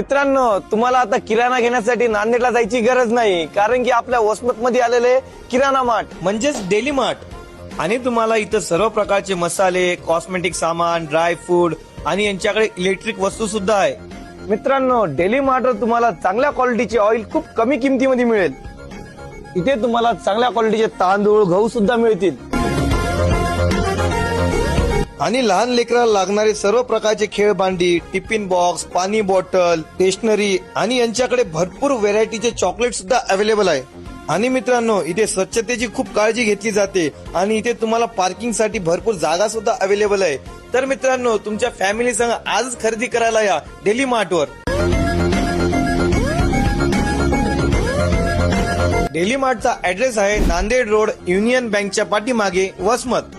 मित्रांनो, तुम्हाला आता किराणा घेण्यासाठी नांदेडला जायची गरज नाही, कारण की आपल्या वसमत मध्ये आलेले किराणा मार्ट म्हणजेच डेली मार्ट आणि तुम्हाला इथं सर्व प्रकारचे मसाले, कॉस्मेटिक सामान, ड्राय फूड आणि यांच्याकडे इलेक्ट्रिक वस्तू सुद्धा आहे. मित्रांनो, डेली मार्टवर तुम्हाला चांगल्या क्वालिटीचे ऑइल खूप कमी किमतीमध्ये मिळेल. इथे तुम्हाला चांगल्या क्वालिटीचे तांदूळ, गहू सुद्धा मिळतील आणि लहान लेकराला लागणारे सर्व प्रकारचे खेळ भांडी, टिफिन बॉक्स, पाणी बॉटल, स्टेशनरी आणि यांच्याकडे भरपूर व्हेरायटीचे चॉकलेट सुद्धा अवेलेबल आहे. आणि मित्रांनो, इथे स्वच्छतेची खूप काळजी घेतली जाते आणि इथे तुम्हाला पार्किंग साठी भरपूर जागा सुद्धा अवेलेबल आहे. तर मित्रांनो, तुमच्या फॅमिली संग आजच खरेदी करायला या डेली मार्टवर. डेली मार्टचा ऍड्रेस आहे नांदेड रोड, युनियन बँकच्या पाठीमागे, वसमत.